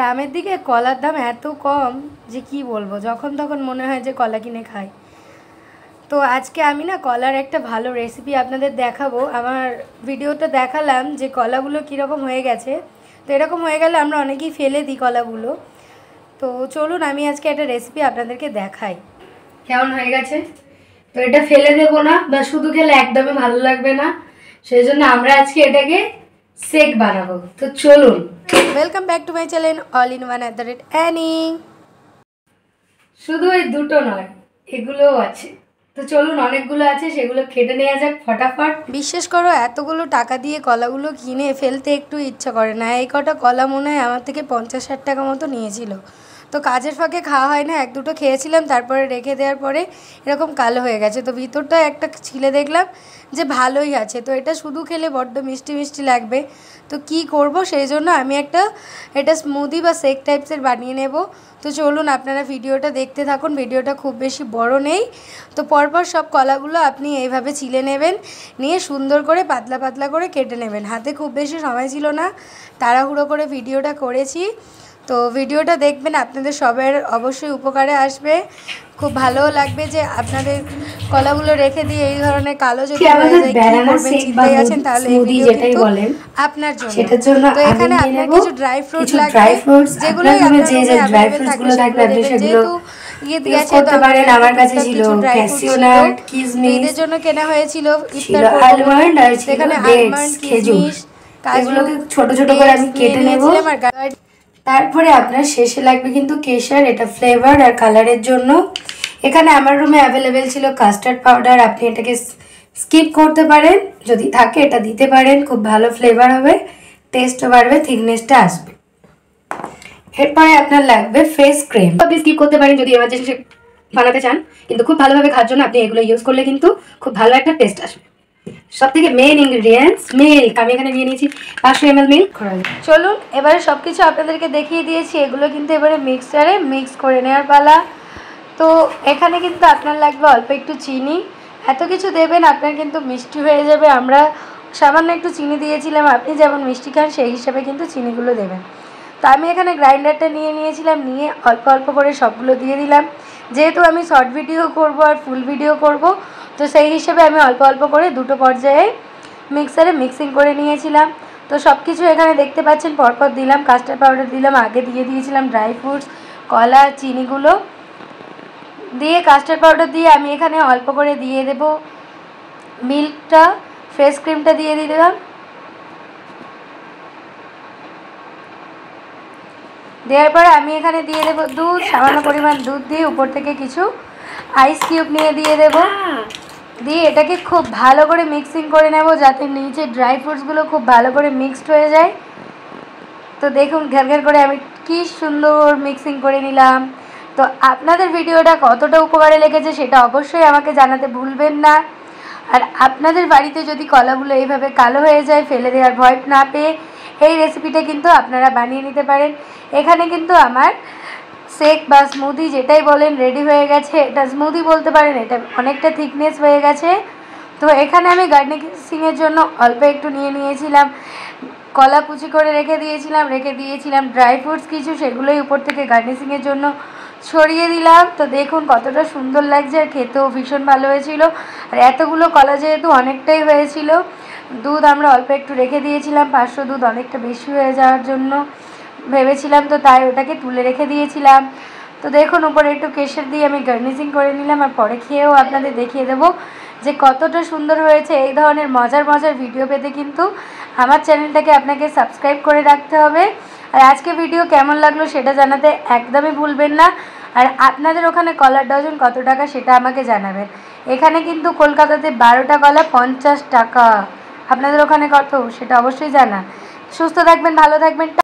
গ্রামের দিকে কলার দাম এত কম যে কি বলবো, যখন তখন মনে হয় যে কলা কিনে খাই। তো আজকে আমি না কলার একটা ভালো রেসিপি আপনাদের দেখাবো। আমার ভিডিওটা দেখালাম যে কলাগুলো কীরকম হয়ে গেছে। তো এরকম হয়ে গেলে আমরা অনেকেই ফেলে দিই কলাগুলো। তো চলুন আমি আজকে একটা রেসিপি আপনাদেরকে দেখাই কেমন হয়ে গেছে। তো এটা ফেলে দেবো না, বা শুধু খেলে একদমই ভালো লাগবে না, সেই জন্য আমরা আজকে এটাকে শেক বানাবো। তো চলুন, welcome back to my channel all in one @Annie. শুধু এই দুটো নয়, এগুলোও আছে। তো চলুন, অনেকগুলো আছে, সেগুলো কেটে নেওয়া যাক ফটাফট। বিশ্বাস করো, এতগুলো টাকা দিয়ে কলাগুলো কিনে ফেলতে একটু ইচ্ছা করে না। এই কটা কলা মনে হয় আমার থেকে 50-60 টাকা মতো নিয়েছিল। তো কাজের ফাঁকে খাওয়া হয় না, এক দুটো খেয়েছিলাম, তারপরে রেখে দেওয়ার পরে এরকম কালো হয়ে গেছে। তো ভিতরটা একটা ছিলে দেখলাম যে ভালোই আছে। তো এটা শুধু খেলে বড্ড মিষ্টি মিষ্টি লাগবে। তো কি করব, সেই জন্য আমি এটা স্মুদি বা শেক টাইপসের বানিয়ে নেব। তো চলুন আপনারা ভিডিওটা দেখতে থাকুন। ভিডিওটা খুব বেশি বড় নেই। তো পরপর সব কলাগুলো আপনি এইভাবে ছিলে নেবেন, নিয়ে সুন্দর করে পাতলা পাতলা করে কেটে নেবেন। হাতে খুব বেশি সময় ছিল না, তাড়াহুড়ো করে ভিডিওটা করেছি। তো ভিডিওটা দেখবেন, আপনাদের সবার অবশ্যই উপকারে আসবে। খুব ভালোও লাগবে যে আপনাদের কলাগুলো রেখে দিয়ে এই ধরনের কালো যদি হয়ে যায় কি করবেন চিন্তায় আছেন, তাহলে এই ভিডিও কিন্তু আপনার জন্য। তো এখানে আপনার কিছু ড্রাই ফ্রুট লাগবে, যেগুলো আপনার রুমে অ্যাভেলেবেল থাকবে সেগুলো দেবেন। যেহেতু ঈদ গেছে তো আমার কাছে ছিল ক্যাশিউ নাট, কিশমিশ, ঈদের জন্য কেনা হয়েছিল ইফতার করব। সেখানে আলমন্ড, কিশমিশ, কাজুগুলোকে ছোট ছোট করে আমি কেটে নেব। তারপরে আপনার শেষে লাগবে কিন্তু কেশর, এটা ফ্লেভার আর কালারের জন্য। এখানে আমার রুমে অ্যাভেলেবেল ছিল কাস্টার্ড পাউডার, আপনি এটাকে স্কিপ করতে পারেন, যদি থাকে এটা দিতে পারেন, খুব ভালো ফ্লেভার হবে, টেস্টও বাড়বে, থিকনেসটা আসবে। এরপরে আপনার লাগবে ফেস ক্রিম, আপনি স্কিপ করতে পারেন যদি এমার্জেন্সি বানাতে চান, কিন্তু খুব ভালোভাবে খাওয়ার জন্য আপনি এগুলো ইউজ করলে কিন্তু খুব ভালো একটা টেস্ট আসবে। সব থেকে মেন ইনগ্রিডিয়েন্টস মিল্ক, আমি এখানে নিয়ে নিয়েছি 500 ml মিল্ক। চলুন এবারে সব কিছু আপনাদেরকে দেখিয়ে দিয়েছি, এগুলো কিন্তু এবারে মিক্সচারে মিক্স করে নেওয়ার পালা। তো এখানে কিন্তু আপনার লাগবে অল্প একটু চিনি, এত কিছু দেবেন আপনার কিন্তু মিষ্টি হয়ে যাবে। আমরা সামান্য একটু চিনি দিয়েছিলাম, আপনি যেমন মিষ্টি খান সেই হিসাবে কিন্তু চিনিগুলো দেবেন। তো আমি এখানে গ্রাইন্ডারটা নিয়ে নিয়েছিলাম, নিয়ে অল্প অল্প করে সবগুলো দিয়ে দিলাম। যেহেতু আমি শর্ট ভিডিও করব আর ফুল ভিডিও করব, তো সেই হিসেবে আমি অল্প অল্প করে দুটো পর্যায়ে মিক্সারে মিক্সিং করে নিয়েছিলাম। তো সব কিছু এখানে দেখতে পাচ্ছেন পরপর দিলাম। কাস্টার্ড পাউডার দিলাম, আগে দিয়ে দিয়েছিলাম ড্রাই ফ্রুটস, কলা, চিনিগুলো দিয়ে কাস্টার্ড পাউডার দিয়ে আমি এখানে অল্প করে দিয়ে দেব মিল্কটা, ফেস ক্রিমটা দিয়ে দিলাম। দেওয়ার পরে আমি এখানে দিয়ে দেবো দুধ, সামান্য পরিমাণ দুধ দিয়ে উপর থেকে কিছু আইস কিউব নিয়ে দিয়ে দেব। দিয়ে এটাকে খুব ভালো করে মিক্সিং করে নেব, যাতে নিচে ড্রাই ফ্রুটসগুলো খুব ভালো করে মিক্সড হয়ে যায়। তো দেখুন ঘের ঘের করে আমি কি সুন্দর মিক্সিং করে নিলাম। তো আপনাদের ভিডিওটা কতটা উপকারে লেগেছে সেটা অবশ্যই আমাকে জানাতে ভুলবেন না। আর আপনাদের বাড়িতে যদি কলাগুলো এইভাবে কালো হয়ে যায়, ফেলে দেওয়ার ভয় না পেয়ে এই রেসিপিটা কিন্তু আপনারা বানিয়ে নিতে পারেন। এখানে কিন্তু আমার শেক বা স্মুদি যেটাই বলেন রেডি হয়ে গেছে। এটা স্মুদি বলতে পারেন, এটা অনেকটা থিকনেস হয়ে গেছে। তো এখানে আমি গার্নিশিংয়ের জন্য অল্প একটু নিয়ে নিয়েছিলাম কলা, কুচি করে রেখে দিয়েছিলাম ড্রাই ফ্রুটস কিছু, সেগুলোই উপর থেকে গার্নিশিংয়ের জন্য ছড়িয়ে দিলাম। তো দেখুন কতটা সুন্দর লাগছে, আর খেতেও ভীষণ ভালো হয়েছিল। আর এতগুলো কলা যেহেতু অনেকটাই হয়েছিল, দুধ আমরা অল্প একটু রেখে দিয়েছিলাম, 500 দুধ অনেকটা বেশি হয়ে যাওয়ার জন্য ভেবেছিলাম, তো তাই ওটাকে তুলে রেখে দিয়েছিলাম। তো দেখুন উপরে একটু কেশর দিয়ে আমি গার্নিশিং করে নিলাম, আর পরে খেয়েও আপনাদের দেখিয়ে দেবো যে কতটা সুন্দর হয়েছে। এই ধরনের মজার মজার ভিডিও পেতে কিন্তু আমার চ্যানেলটাকে আপনাকে সাবস্ক্রাইব করে রাখতে হবে। আর আজকে ভিডিও কেমন লাগলো সেটা জানাতে একদমই ভুলবেন না। আর আপনাদের ওখানে কলার ডজন কত টাকা সেটা আমাকে জানাবেন। এখানে কিন্তু কলকাতাতে 12টা কলা 50 টাকা, আপনাদের ওখানে কত সেটা অবশ্যই জানান। সুস্থ থাকবেন, ভালো থাকবেন।